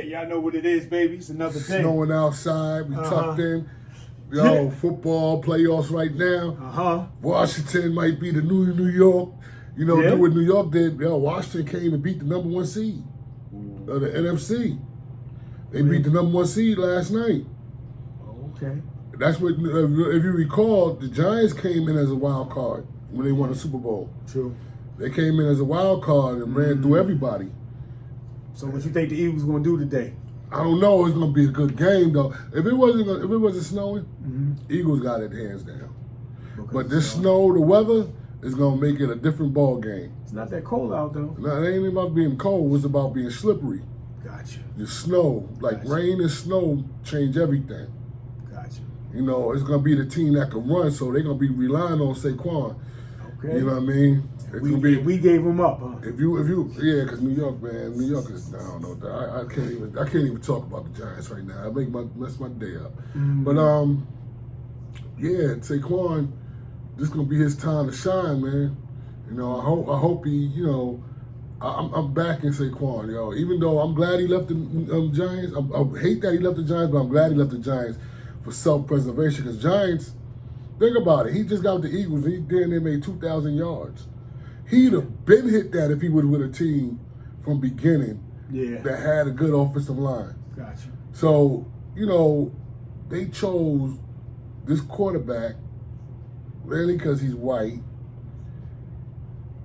y'all know what it is, baby. It's another day. Snowing outside. We tucked in. Yo, football playoffs right now. Washington might be the New York. You know, do what New York did. Yo, Washington came and beat the number 1 seed of the NFC. They beat the number 1 seed last night. Okay. That's what, if you recall, the Giants came in as a wild card when they won the Super Bowl. True. They came in as a wild card and ran through everybody. So what you think the Eagles going to do today? I don't know. It's going to be a good game, though. If it wasn't snowing, Eagles got it hands down. But this snow, the weather, is going to make it a different ball game. It's not that cold out, though. No, it ain't about being cold. It's about being slippery. Gotcha. The snow, rain and snow change everything. Gotcha. You know, it's going to be the team that can run, so they're going to be relying on Saquon. Okay. You know what I mean? We gave them up, huh? If you, because New York, man, New York is down. I can't even talk about the Giants right now. I mess my day up. But Saquon, this gonna be his time to shine, man. You know, I hope he, you know, I'm backing Saquon, yo. Even though I'm glad he left the Giants, I hate that he left the Giants, but I'm glad he left the Giants for self-preservation. Because Giants, think about it, he just got with the Eagles and they made 2,000 yards. He'd have been hit that if he would have with a team from beginning that had a good offensive line. Gotcha. So, you know, they chose this quarterback really because he's white,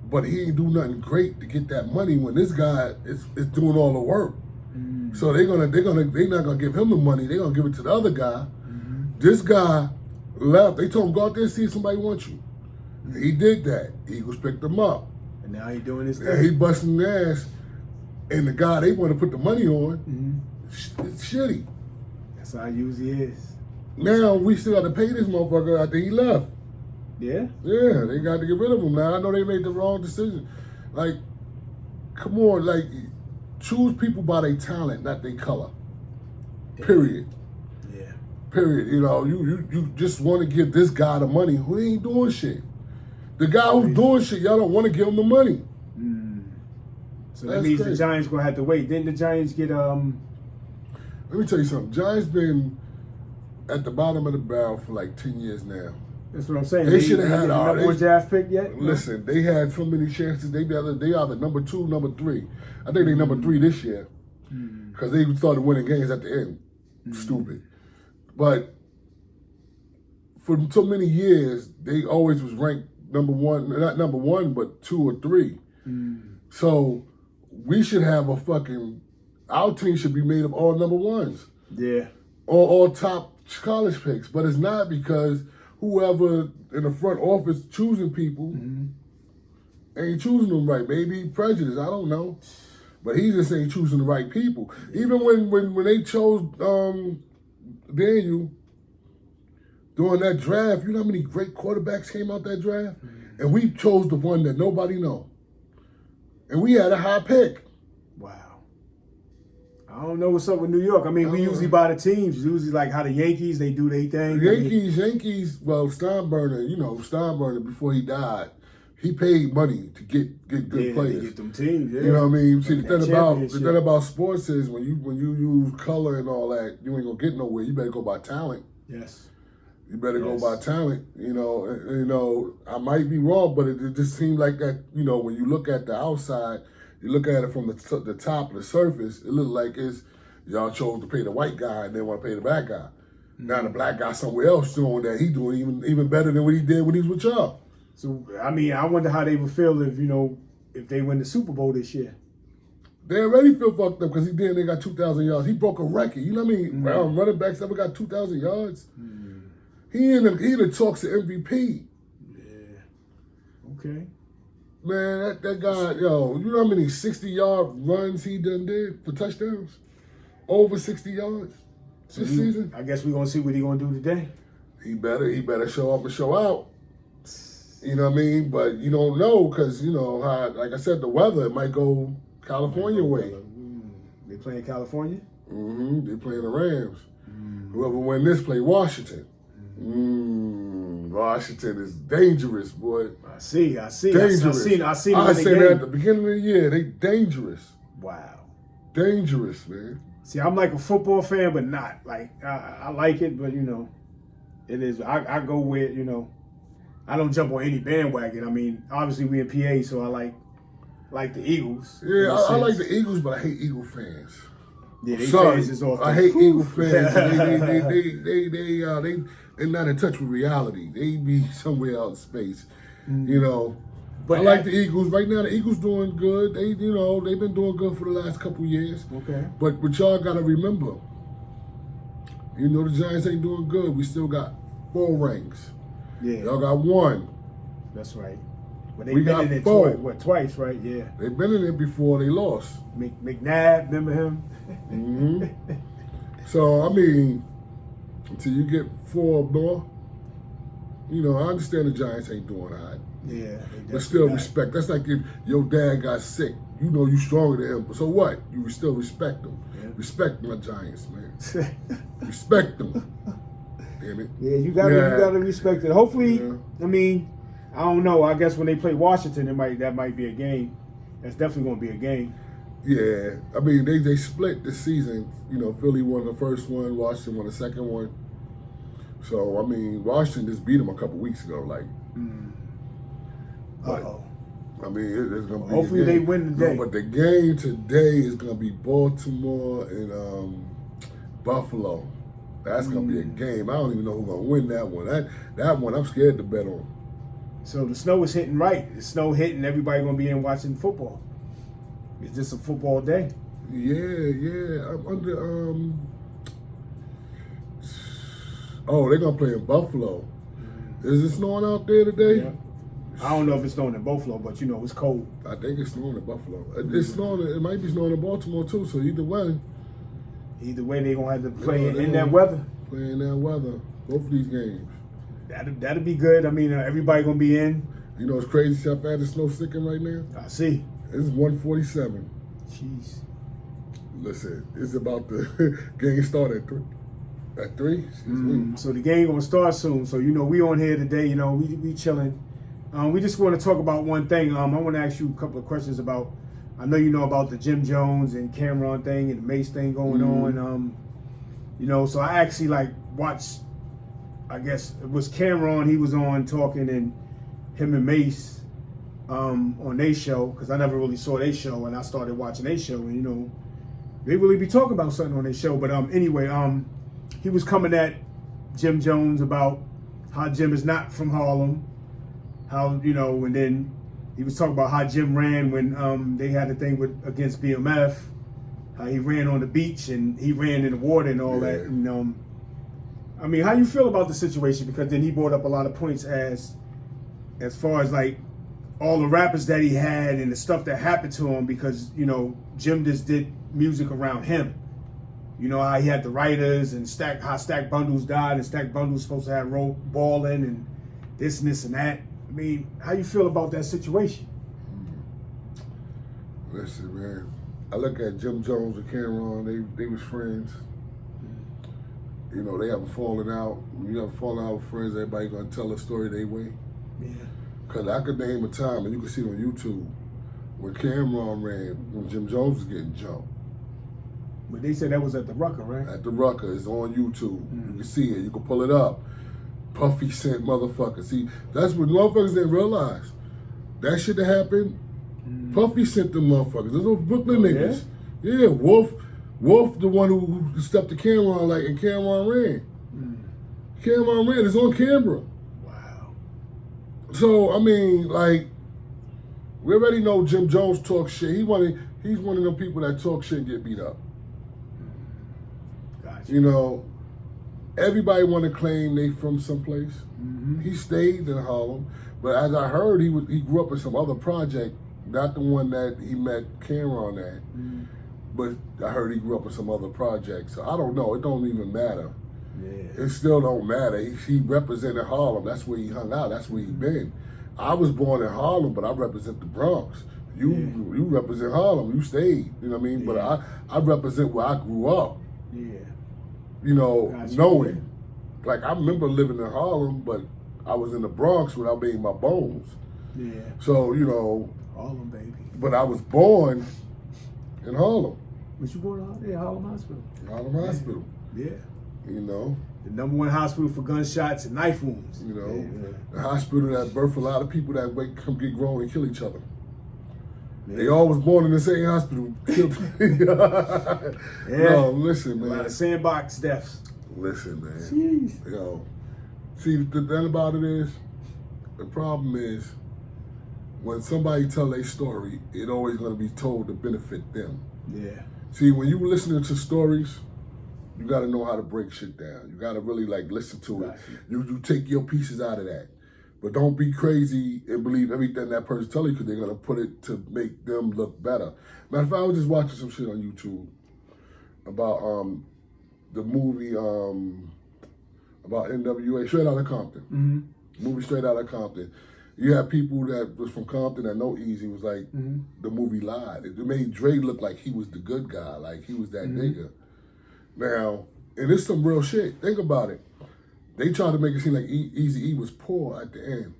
but he ain't do nothing great to get that money when this guy is doing all the work. So they're not gonna give him the money. They're gonna give it to the other guy. This guy left. They told him go out there and see if somebody wants you. He did that. Eagles picked him up. And now he doing his thing. And he busting their ass. And the guy they want to put the money on, it's shitty. That's how he usually is. Now we still got to pay this motherfucker after he left. Yeah? Yeah, they got to get rid of him now. I know they made the wrong decision. Like, come on, choose people by their talent, not their color. Period. Yeah. Period. You know, you just want to give this guy the money who ain't doing shit. The guy who's doing shit, y'all don't want to give him the money. So that means the Giants gonna have to wait. Didn't the Giants get Let me tell you something. Giants been at the bottom of the barrel for like 10 years now. That's what I'm saying. They should have had the number 1 draft pick yet? Listen, they had so many chances. They are the number 2, number 3. I think they number 3 this year because they started winning games at the end. Stupid, but for so many years they always was ranked number 1, not number 1, but 2 or 3. So we should have our team should be made of all number 1s. Yeah. All top college picks. But it's not because whoever in the front office choosing people ain't choosing them right. Maybe prejudice, I don't know. But he just ain't choosing the right people. Even when they chose Daniel during that draft, you know how many great quarterbacks came out that draft? And we chose the one that nobody know. And we had a high pick. Wow. I don't know what's up with New York. I mean, we usually buy the teams. Usually like how the Yankees, they do their thing. Yankees, well, Steinbrenner, before he died, he paid money to get good players. To get them teams, You know what I mean? See, the thing about sports is when you use color and all that, you ain't gonna get nowhere. You better go by talent. Yes. You better go by talent. You know, I might be wrong, but it just seems like that. You know, when you look at the outside, you look at it from the top of the surface, it looks like y'all chose to pay the white guy and they want to pay the black guy. Now the black guy somewhere else doing that, he doing even better than what he did when he was with y'all. So I mean, I wonder how they would feel if they win the Super Bowl this year. They already feel fucked up because they got 2,000 yards. He broke a record. You know what I mean? Running backs ever got 2,000 yards. He in the talks to MVP. Yeah. Okay. Man, that guy, yo, you know how many 60-yard runs he done did for touchdowns? Over 60 yards this season. I guess we're gonna see what he gonna do today. He better show up and show out. You know what I mean? But you don't know because, you know, like I said, the weather, it might go California way. They playing California? They playing the Rams. Whoever win this play Washington. Washington is dangerous, boy. I see. Dangerous. I seen I said that at the beginning of the year. They dangerous. Wow. Dangerous, man. See, I'm like a football fan, but not like I like it, but it is. I go with I don't jump on any bandwagon. I mean, obviously we in PA, so I like the Eagles. Yeah, I like the Eagles, but I hate Eagle fans. Yeah, they Sorry, fans is off. I hate Eagle fans. They're not in touch with reality. They be somewhere out in space, But I like the Eagles right now. The Eagles doing good. They've been doing good for the last couple years. Okay. But y'all gotta remember, the Giants ain't doing good. We still got 4 rings. Yeah. Y'all got 1. That's right. But they've We been got in it 4. twice, right? Yeah. They've been in it before. They lost. McNabb, remember him? hmm So I mean, until you get 4 more, I understand the Giants ain't doing all right. Yeah. But still respect. That's like if your dad got sick. You stronger than him. But so what? You still respect him. Yeah. Respect my Giants, man. Respect them. Damn it. Yeah, you gotta respect it. Hopefully, Yeah. I mean, I don't know. I guess when they play Washington, that might be a game. That's definitely gonna be a game. Yeah. I mean, they split this season. Philly won the first one, Washington won the second one. So I mean, Washington just beat them a couple weeks ago. Like, Uh-oh. I mean, it's gonna be. Hopefully they win today. No, but the game today is gonna be Baltimore and Buffalo. That's gonna be a game. I don't even know who's gonna win that one. That one I'm scared to bet on. So the snow is hitting right. The snow hitting. Everybody gonna be in watching football. It's just a football day. Yeah. I'm under. Oh, they're gonna play in Buffalo. Is it snowing out there today? Yeah. I don't know if it's snowing in Buffalo, but it's cold. I think it's snowing in Buffalo. It's snowing. It might be snowing in Baltimore too. So either way, they're gonna have to play in that weather. Play in that weather. Both of these games. That'll be good. I mean, everybody gonna be in. It's crazy. See how fast the snow's sticking right now? I see. It's 1:47. Jeez. Listen, it's about the game start at 3. At 3? Excuse me. So the game gonna start soon. So we on here today. We chilling. We just want to talk about one thing. I want to ask you a couple of questions about. I know you know about the Jim Jones and Cameron thing and the Mace thing going on. So I actually watched. I guess it was Cameron. He was on talking, and him and Mace on their show, because I never really saw their show, and I started watching their show, and they really be talking about something on their show. But anyway, he was coming at Jim Jones about how Jim is not from Harlem, how and then he was talking about how Jim ran when they had a thing against BMF, how he ran on the beach and he ran in the water and all that. And I mean, how you feel about the situation? Because then he brought up a lot of points as far as all the rappers that he had and the stuff that happened to him, because Jim just did music around him. How he had the writers and how Stack Bundles died, and Stack Bundles supposed to have balling and this and that. I mean, how you feel about that situation? Listen, man. I look at Jim Jones and Cameron. They was friends. They have a falling out. When you have a falling out with friends, everybody gonna tell a story their way. Yeah. Cause I could name a time, and you can see it on YouTube, when Cameron ran, when Jim Jones was getting jumped. But they said that was at the Rucker, right? At the Rucker, it's on YouTube. You can see it. You can pull it up. Puffy sent motherfuckers. See, that's what motherfuckers didn't realize. That shit that happened, Puffy sent them motherfuckers. Those are Brooklyn niggas. Yeah, Wolf, the one who stepped to Cameron and Cameron ran. Cameron ran. It's on camera. Wow. So I mean, we already know Jim Jones talks shit. He's one of them people that talk shit and get beat up. Gotcha. Everybody want to claim they from someplace. He stayed in Harlem, but as I heard, he grew up in some other project, not the one that he met Cameron at. But I heard he grew up in some other project, so I don't know. It don't even matter. Yeah. It still don't matter. He represented Harlem. That's where he hung out. That's where he been. I was born in Harlem, but I represent the Bronx. You represent Harlem. You stayed. You know what I mean? Yeah. But I represent where I grew up. Yeah. Gotcha. Knowing. I remember living in Harlem, but I was in the Bronx when I made my bones. Yeah. So, Harlem, baby. But I was born in Harlem. Was you born in Harlem Hospital? Harlem Hospital. Yeah. You know, The #1 hospital for gunshots and knife wounds. you know, Yeah. the hospital that birthed a lot of people that come get grown and kill each other. Yeah. They all was born in the same hospital. Killed. No, listen, A lot man. of sandbox deaths. Listen, man. Jeez. Yo, see, the thing about it is, the problem is, when somebody tell their story, it always going to be told to benefit them. Yeah. See, when you listening to stories, you got to know how to break shit down. You got to really like listen to it. Gotcha. You take your pieces out of that. But don't be crazy and believe everything that person tell you because they're going to put it to make them look better. Matter of fact, I was just watching some shit on YouTube about the movie about NWA, Straight Outta Compton. Mm-hmm. Movie Straight Outta Compton. You have people that was from Compton that know Easy was like, the movie lied. It made Dre look like he was the good guy, like he was that nigga. Now, and it's some real shit. Think about it. They tried to make it seem like Eazy-E was poor at the end.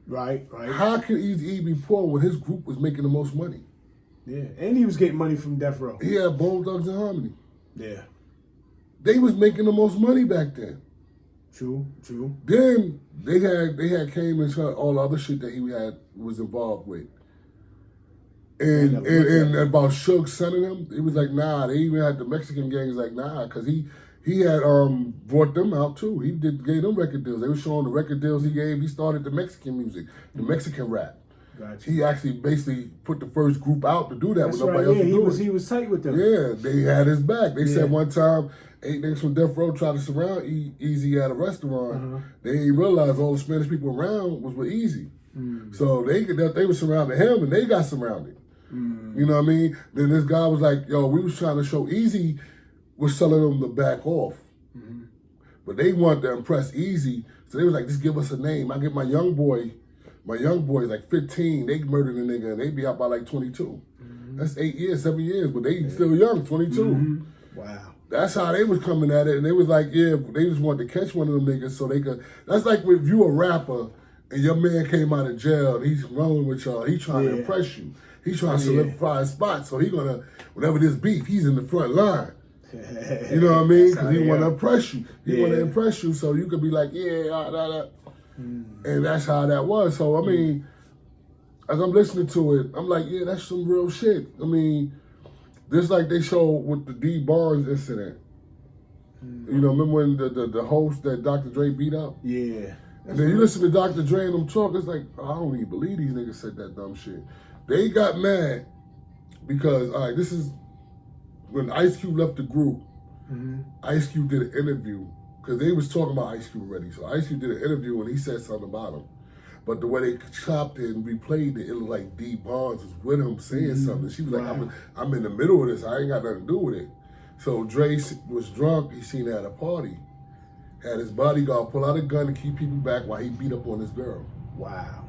Right. How can Eazy-E be poor when his group was making the most money? Yeah. And he was getting money from Death Row. He had Bone Thugs and Harmony. Yeah. They was making the most money back then. True. Then they had came and shot all the other shit that he was involved with. And about Suge sending him, it was like, nah, they even had the Mexican gangs like, nah, because he had brought them out too. He gave them record deals. They were showing the record deals he gave. He started the Mexican music, the Mexican rap. Gotcha. He actually basically put the first group out to do that That's with nobody right. else Yeah, to do it. he was tight with them. Yeah, they had his back. They Yeah. said one time 8 niggas from Death Row tried to surround Easy at a restaurant. They didn't realize all the Spanish people around was with Easy. So they were surrounding him and they got surrounded. You know what I mean? Then this guy was like, yo, we was trying to show Easy was telling them to back off. But they wanted to impress Easy. So they was like, just give us a name. I get my young boy is like 15. They murdered a nigga and they be out by like 22. That's 8 years, 7 years, but they still young, 22. Wow. That's how they was coming at it. And they was like, yeah, they just wanted to catch one of them niggas so they could. That's like if you a rapper and your man came out of jail and he's rolling with y'all. He trying to impress you. He's trying to solidify his spot. So he gonna, whenever there's beef, he's in the front line. You know what I mean? Because he want to impress you. He want to impress you so you could be like, yeah, and that's how that was. So, I mean, as I'm listening to it, I'm like, yeah, that's some real shit. I mean, just like they showed with the D Barnes incident. You know, remember when the host that Dr. Dre beat up? Yeah. And then you listen to Dr. Dre and them talk, it's like, I don't even believe these niggas said that dumb shit. They got mad because, all right, this is when Ice Cube left the group. Ice Cube did an interview because they was talking about Ice Cube already. So Ice Cube did an interview and he said something about him. But the way they chopped it and replayed it, it looked like D Barnes was with him saying something. She was like, I'm in the middle of this. I ain't got nothing to do with it. So Dre was drunk. He seen her at a party. Had his bodyguard pull out a gun to keep people back while he beat up on this girl. Wow.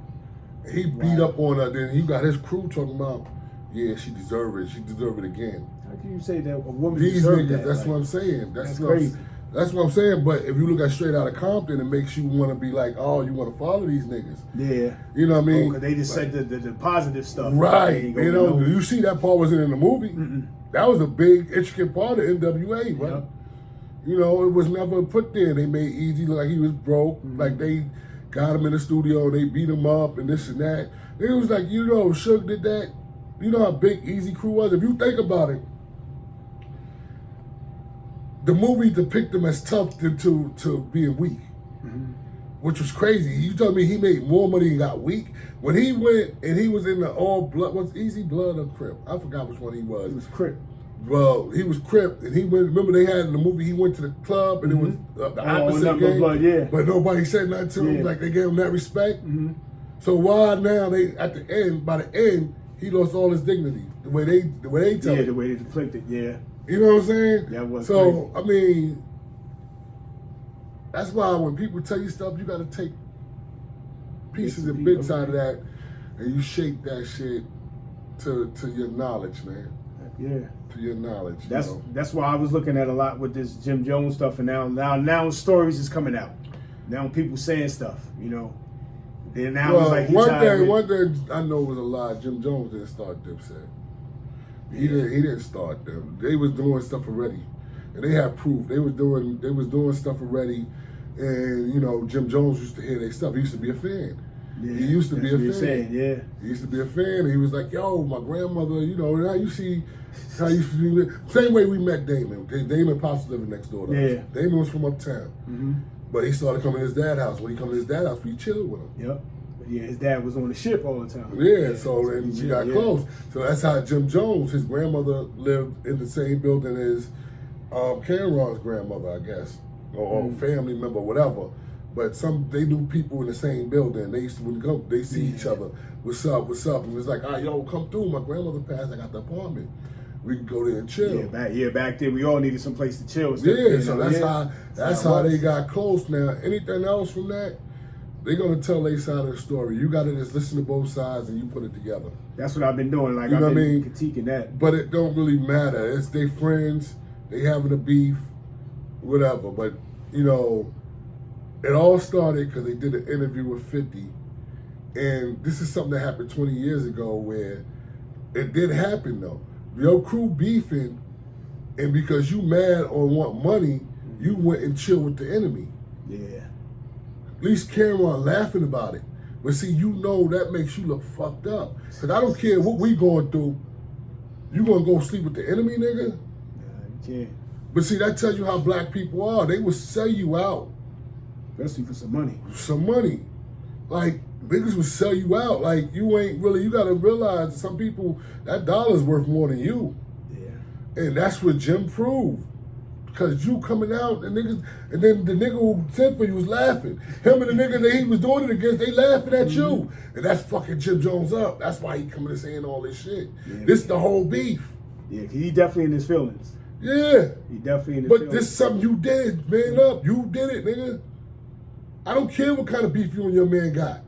He beat up on her. Then he got his crew talking about, yeah, she deserved it. She deserved it again. How can you say that a woman These deserved niggas, that? that's what I'm saying. That's crazy. That's what I'm saying. But if you look at Straight Outta Compton, it makes you want to be like, oh, you want to follow these niggas. Yeah. You know what I mean? Because they just said the positive stuff. Right. There You know, you see that part wasn't in the movie. That was a big, intricate part of NWA, right? Yep. You know, it was never put there. They made Easy look like he was broke. Like they got him in the studio, they beat him up and this and that. It was like, you know, Suge did that. You know how big Easy Crew was? If you think about it, the movie depicted him as tough to being weak, which was crazy. You told me he made more money and got weak? When he went and he was in the all blood, was Easy Blood or Crip? I forgot which one he was. It was Crip. Well, he was Crip, and he went. Remember they had in the movie. He went to the club, and it was the opposite Nothing But game. Blood, yeah. But nobody said nothing to him. Like they gave him that respect. So why now they at the end? By the end, he lost all his dignity. The way they tell Yeah, it. the way they depicted. Yeah. You know what I'm saying? That was so. I mean, that's why when people tell you stuff, you got to take pieces and bits out of that, and you shape that shit to your knowledge, man. Yeah. To your knowledge. That's why I was looking at a lot with this Jim Jones stuff, and now stories is coming out. Now people saying stuff, you know. Then now it's like one thing I know was a lie. Jim Jones didn't start Dipset. He didn't start them. They was doing stuff already, and they had proof. They was doing stuff already, and you know Jim Jones used to hear their stuff. He used to be a fan. Yeah, He used to be a fan. Saying, yeah. He used to be a fan, and he was like, "Yo, my grandmother, you know, how you see, how you same way we met Damon. Damon Pops living next door to us. Yeah. Damon was from uptown, Mm-hmm. but he started coming to his dad's house. When he come to his dad's house, we chilled with him. Yep. Yeah, his dad was on the ship all the time. Yeah, so then we got yeah. close. So that's how Jim Jones, his grandmother lived in the same building as Cameron's grandmother, I guess, or family member, whatever. But they knew people in the same building. They used to when go, they see each other. What's up? What's up? And it's like, all right, yo, come through. My grandmother passed. I got the apartment. We can go there and chill. Back then we all needed some place to chill. Yeah, so that's how they got close. Now, anything else from that, they're gonna tell their side of the story. You gotta just listen to both sides and you put it together. That's what I've been doing. Like, you know I've been what I mean? critiquing that. But it don't really matter. It's they friends. They having a beef, whatever. But you know, it all started because they did an interview with 50, and this is something that happened 20 years ago where it did happen though. Your crew beefing, and because you mad or want money, you went and chill with the enemy. Yeah. At least Cameron laughing about it. But see, you know that makes you look fucked up. Because I don't care what we going through. You gonna go sleep with the enemy, nigga? You can't. But see, that tells you how black people are. They will sell you out. Especially for some money. Some money. Like, niggas will sell you out. Like, you ain't really, you gotta realize some people, that dollar's worth more than you. Yeah. And that's what Jim proved. Because you coming out, and niggas, and then the nigga who sent for you was laughing. Him and the nigga that he was doing it against, they laughing at you. And that's fucking Jim Jones up. That's why he coming and saying all this shit. Yeah, This the whole beef. Yeah, 'cause he definitely in his feelings. Yeah. He definitely in his But feelings. this is something you did, man up. You did it, nigga. I don't care what kind of beef you and your man got.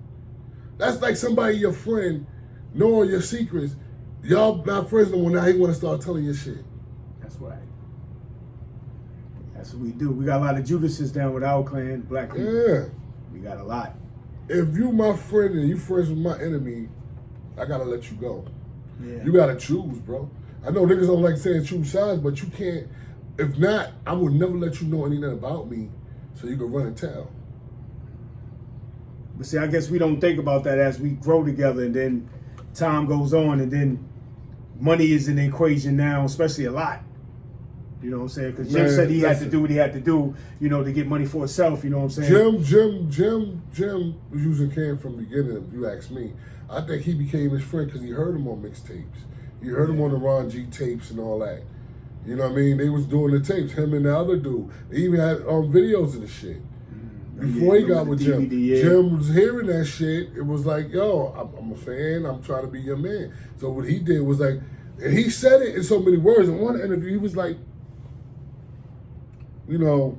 That's like somebody, your friend, knowing your secrets. Y'all not friends no more. Now he want to start telling your shit. That's right. That's what we do. We got a lot of Judases down with our clan, black people. Yeah. We got a lot. If you my friend and you friends with my enemy, I gotta let you go. Yeah. You gotta choose, bro. I know niggas don't like saying choose sides, but you can't. If not, I would never let you know anything about me, so you can run and tell. But see, I guess we don't think about that as we grow together, and then time goes on, and then money is in the equation now, especially a lot. You know what I'm saying? Because Jim said he had to do what he had to do, you know, to get money for himself. You know what I'm saying? Jim was using Cam from the beginning. If you ask me, I think he became his friend because he heard him on mixtapes. He heard him on the Ron G tapes and all that. You know what I mean? They was doing the tapes. Him and the other dude. They even had videos of the shit. Before he got with Jim, Jim was hearing that shit. It was like, yo, I'm a fan. I'm trying to be your man. So what he did was like, and he said it in so many words. In one interview, he was like, you know,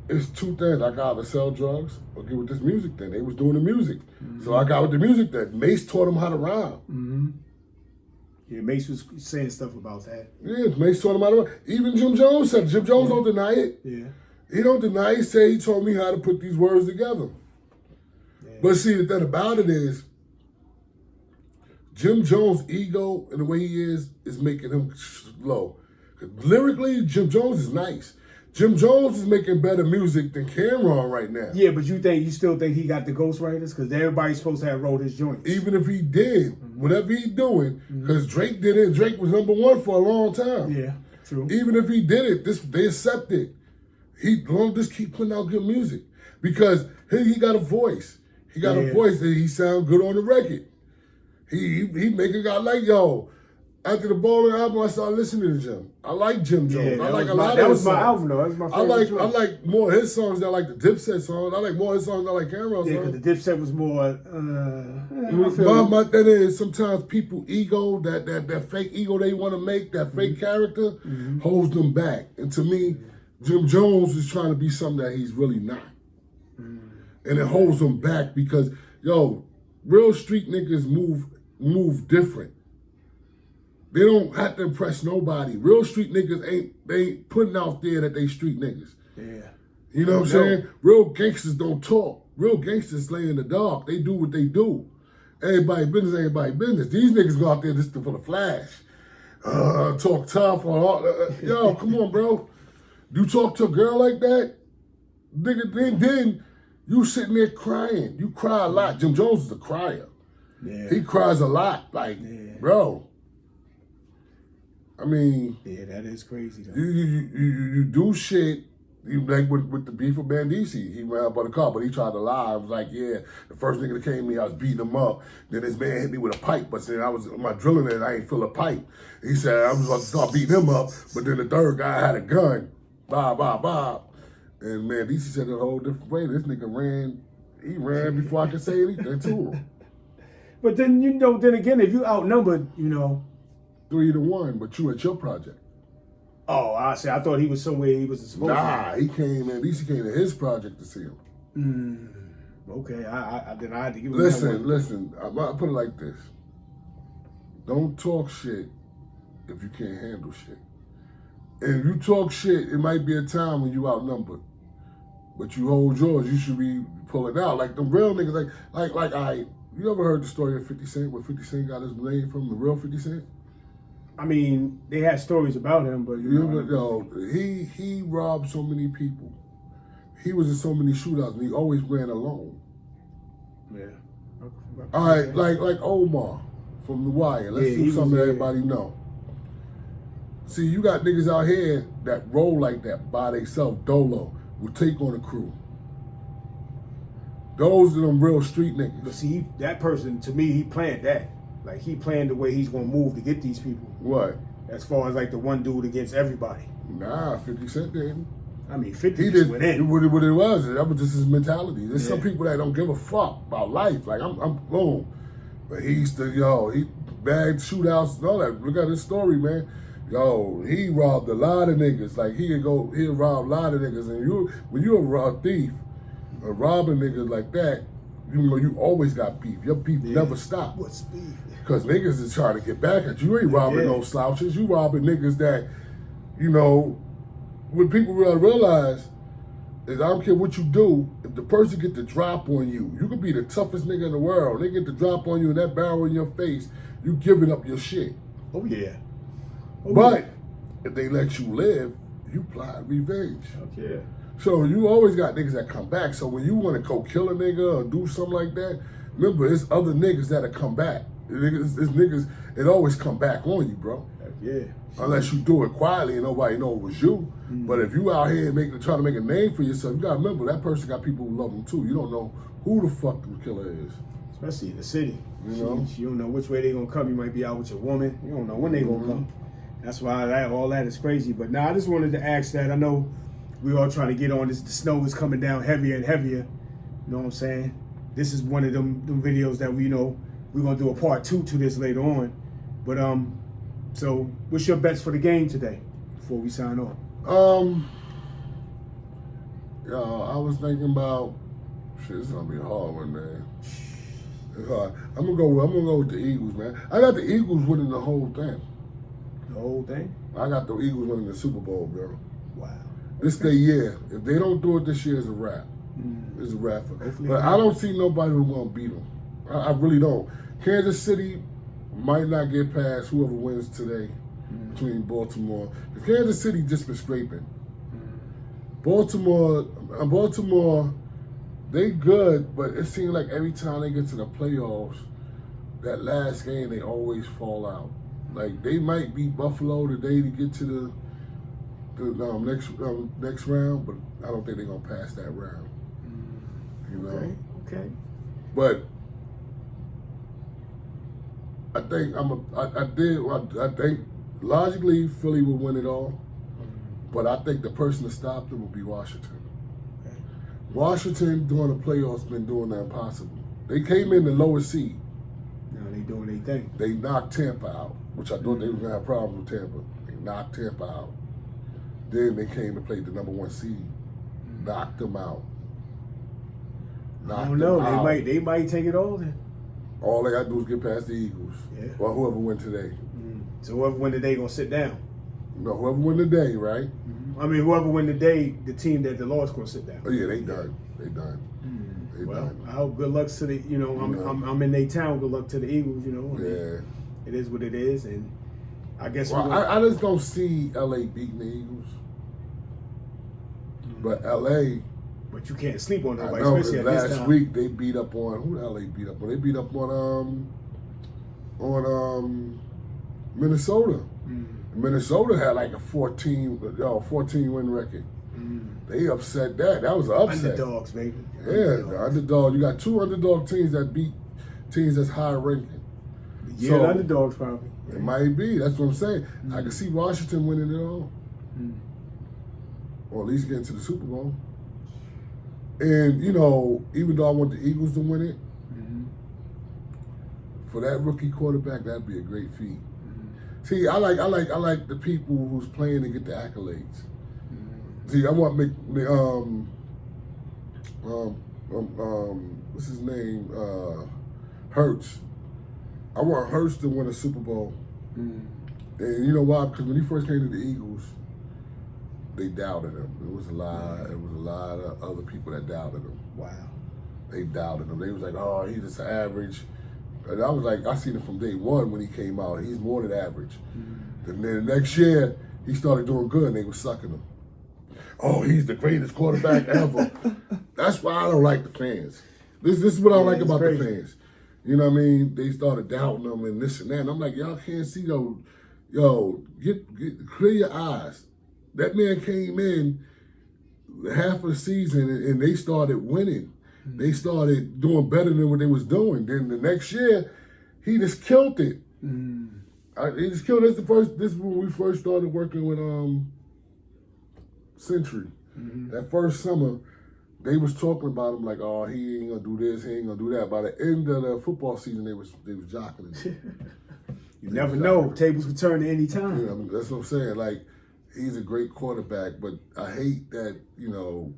it's two things. I got to sell drugs or get with this music thing. They was doing the music. So I got with the music thing. Mace taught him how to rhyme. Mm-hmm. Yeah, Mace was saying stuff about that. Yeah, Mace taught him how to rhyme. Even Jim Jones said, Jim Jones don't deny it. Yeah. He don't deny it. He said he told me how to put these words together. Yeah. But see, the thing about it is, Jim Jones' ego and the way he is making him low. Lyrically, Jim Jones is nice. Jim Jones is making better music than Cameron right now. Yeah, but you still think he got the ghostwriters? Because everybody's supposed to have wrote his joints. Even if he did, whatever he doing, because Drake did it, Drake was #1 for a long time. Yeah, true. Even if he did it, they accept it. He don't just keep putting out good music. Because he got a voice. He got a voice that he sound good on the record. He make a guy like, yo, after the Bowling album, I started listening to Jim. I like Jim Jones. Yeah, I like a that lot of his was my songs. album, though. That was my favorite I like more of his songs than I like the Dipset songs. I like more of his songs than I like Cameron's Yeah, songs. because the Dipset was more. I feel you. My thing is sometimes people ego, that fake ego they want to make, that fake character, holds them back. And to me, Jim Jones is trying to be something that he's really not. And it holds him back because, yo, real street niggas move different. They don't have to impress nobody. Real street niggas ain't putting out there that they street niggas. Yeah. You know what I'm saying? Real gangsters don't talk. Real gangsters lay in the dark. They do what they do. Everybody business, everybody business. These niggas go out there just for the flash. talk tough or all. Yo, come on, bro. You talk to a girl like that, nigga, then you sitting there crying. You cry a lot. Jim Jones is a crier. Yeah. He cries a lot. Like, bro. I mean, Yeah, that is crazy though. you do shit. Like with the beef with Bandici, he ran up on the car, but he tried to lie. I was like, yeah, the first nigga that came to me, I was beating him up. Then this man hit me with a pipe, but then I was my drilling it, I ain't feel a pipe. He said I was about to start beating him up, but then the third guy had a gun. Bob. And Bandici said it a whole different way. This nigga ran before I could say anything to him. But then then again, if you outnumbered, 3-1, but you at your project. Oh, I thought he was somewhere he wasn't supposed to. Nah, he came to his project to see him. Okay, then I had to give him Listen, I'll put it like this. Don't talk shit if you can't handle shit. And if you talk shit, it might be a time when you outnumbered. But you hold yours, you should be pulling out. Like the real niggas, you ever heard the story of 50 Cent, where 50 Cent got his name from, the real 50 Cent? I mean, they had stories about him, but he robbed so many people. He was in so many shootouts, and he always ran alone. Yeah. All right, like Omar from The Wire. Let's do something that everybody know. See, you got niggas out here that roll like that by themselves, dolo, will take on a crew. Those are them real street niggas. But see, that person, to me, he planned that. Like, he planned the way he's going to move to get these people. What? As far as, like, the one dude against everybody. Nah, 50 Cent didn't. I mean, 50 He just did went in. what it was. That was just his mentality. There's some people that don't give a fuck about life. Like, I'm boom. But he used to, he bagged shootouts and all that. Look at his story, man. He robbed a lot of niggas. Like, he'd rob a lot of niggas. And when you're a thief, a robbing niggas like that, you always got beef. Your beef never stop. What's beef? Because niggas is trying to get back at you. You ain't robbing no slouches. You robbing niggas that, what people realize is I don't care what you do, if the person get the drop on you, you could be the toughest nigga in the world. They get the drop on you and that barrel in your face, you giving up your shit. Oh, yeah. But if they let you live, you plot revenge. Yeah. So you always got niggas that come back. So when you want to go kill a nigga or do something like that, remember, it's other niggas that'll come back. It's niggas, it always come back on you, bro. Yeah. Unless you do it quietly and nobody know it was you. But if you out here trying to make a name for yourself, you gotta remember that person got people who love them too. You don't know who the fuck the killer is. Especially in the city. You know? You don't know which way they gonna come. You might be out with your woman. You don't know when they gonna come. That's why all that is crazy. But now I just wanted to ask that. I know we all trying to get on this. The snow is coming down heavier and heavier. You know what I'm saying? This is one of them videos that we're gonna do a part 2 to this later on. But so what's your bets for the game today before we sign off? I was thinking about shit. This is gonna be a hard one, man. It's hard. I'm gonna go with the Eagles, man. I got the Eagles winning the whole thing. The whole thing? I got the Eagles winning the Super Bowl, bro. Wow. This their year. If they don't do it this year, it's a wrap. It's a wrap. Hopefully But I don't see nobody who's gonna beat them. I really don't. Kansas City might not get past whoever wins today between Baltimore. Kansas City just been scraping. Baltimore, they good, but it seems like every time they get to the playoffs, that last game they always fall out. Like they might beat Buffalo today to get to the next round, but I don't think they're gonna pass that round. You know. Okay. But I think logically Philly will win it all, but I think the person to stop them will be Washington. Okay. Washington during the playoffs been doing the impossible. They came in the lowest seed. Now they doing their thing. They knocked Tampa out, which I thought they was gonna have problems with Tampa. They knocked Tampa out. Then they came to play the number 1 seed, knocked them out. I don't know. They might take it all then. All they gotta do is get past the Eagles. Yeah. Or whoever win today. So whoever win today gonna sit down. No, whoever win today, right? I mean, whoever win today, the team that the lost gonna sit down. Oh yeah, they done. They done. Well, I hope good luck to the. I'm in their town. Good luck to the Eagles. Yeah. It is what it is, and I guess Well, I just don't see LA beating the Eagles. But LA, but you can't sleep on I nobody, know, especially at this last time. week they beat up on, who LA beat up on? They beat up on Minnesota. Minnesota had like a 14 win record. They upset that. That was an upset. Underdogs, baby. Yeah, the underdog. You got two underdog teams that beat teams that's higher ranking. Yeah, So, the underdogs probably. It might be. That's what I'm saying. I can see Washington winning it all. Or at least getting to the Super Bowl. And, you know, even though I want the Eagles to win it, for that rookie quarterback, that'd be a great feat. See, I like the people who's playing to get the accolades. See, I want what's his name? Hurts. I want Hurts to win a Super Bowl. And you know why? Because when he first came to the Eagles, they doubted him. It was a lot of other people that doubted him. Wow. They doubted him. They was like, oh, he's just average. And I was like, I seen him from day one when he came out. He's more than average. And then the next year, he started doing good and they were sucking him. Oh, he's the greatest quarterback ever. That's why I don't like the fans. This is what I don't like about the fans. You know what I mean? They started doubting him and this and that. And I'm like, y'all can't see though. Yo, clear your eyes. That man came in half of the season and they started winning. They started doing better than what they was doing. Then the next year, he just killed it. He just killed it. This is when we first started working with Century. That first summer, they was talking about him like, oh, he ain't gonna do this, he ain't gonna do that. By the end of the football season, they was jocking him. You never know. Tables can turn at any time. You know, that's what I'm saying. Like, he's a great quarterback, but I hate that, you know,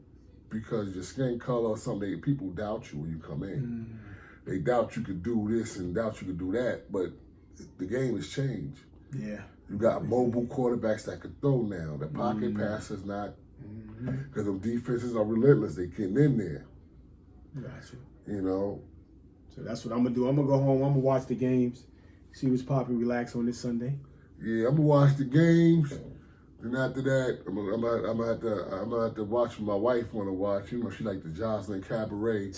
because your skin color or something, people doubt you when you come in. They doubt you could do this and doubt you could do that, but the game has changed. Yeah. You got mobile quarterbacks that can throw now. The pocket passers not, because them defenses are relentless. They getting in there. Gotcha. You know. So that's what I'm gonna do. I'm gonna go home. I'm gonna watch the games, see what's popping, relax on this Sunday. Yeah, I'm gonna watch the games. And after that, I'm gonna have to watch what my wife wanna watch. You know, she like the Jocelyn Cabaret.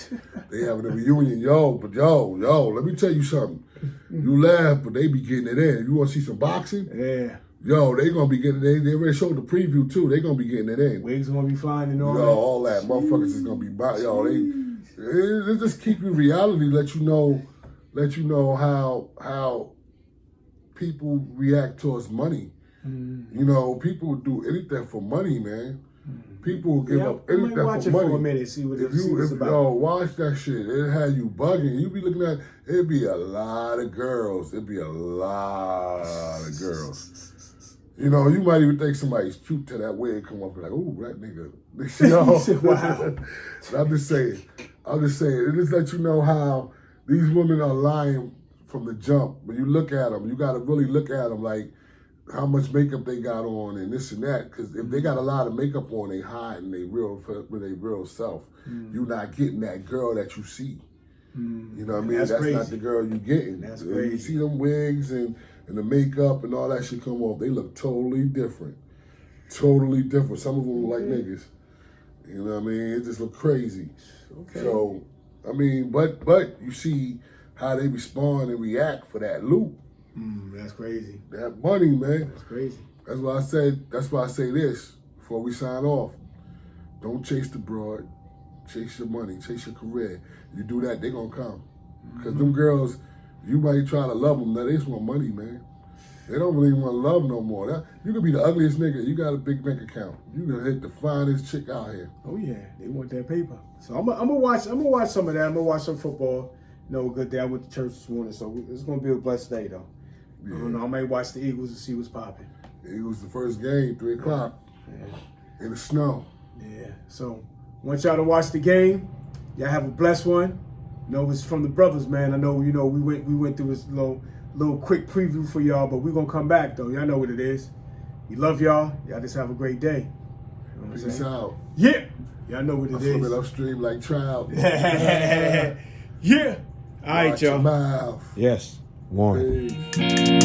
They having a reunion, but let me tell you something. You laugh, but they be getting it in. You wanna see some boxing? Yeah. Yo, they gonna be getting it in. They already showed the preview too. They gonna be getting it in. Wigs gonna be flying and all Yo, that. all that. Motherfuckers is gonna be they just keep you reality, let you know how people react towards money. You know, people do anything for money, man. People will give up anything for money. Watch it for a minute, see what it's about. Yo, watch that shit. It had you bugging. You be looking at, it'd be a lot of girls. It'd be a lot of girls. You know, you might even think somebody's cute till that wig come up and like, ooh, that nigga. Yo. Wow. I'm just saying. It just let you know how these women are lying from the jump. When you look at them, you got to really look at them like how much makeup they got on and this and that. Because if they got a lot of makeup on, they hiding their real self. You're not getting that girl that you see. You know what I mean? That's crazy. not the girl you getting. That's When crazy. you see them wigs and the makeup and all that shit come off, they look totally different. Totally different. Some of them look like niggas. You know what I mean? It just look crazy. Okay. So, I mean, but you see how they respond and react for that loop. That's crazy. That money, man. That's crazy. That's why I say this before we sign off. Don't chase the broad. Chase your money. Chase your career. You do that, they gonna come. Because them girls, you might try to love them. Now they just want money, man. They don't really want love no more. You could be the ugliest nigga. You got a big bank account. You gonna hit the finest chick out here. Oh yeah, they want that paper. So I'm gonna watch some of that. I'm gonna watch some football. You know, a good day. I went to church this morning, so it's gonna be a blessed day though. Yeah. I don't know. I might watch the Eagles and see what's popping. It was the first game, 3 o'clock, in the snow. Yeah. So want y'all to watch the game. Y'all have a blessed one. You know, it's from the brothers, man. I know, you know, we went through this little quick preview for y'all, but we're gonna come back though. Y'all know what it is. We love y'all. Y'all just have a great day. You know what I'm Peace saying? out. Yeah. Y'all know what it I'm is. swimming upstream like trout. Yeah. All right, Watch your y'all. mouth. Yes. One. Peace.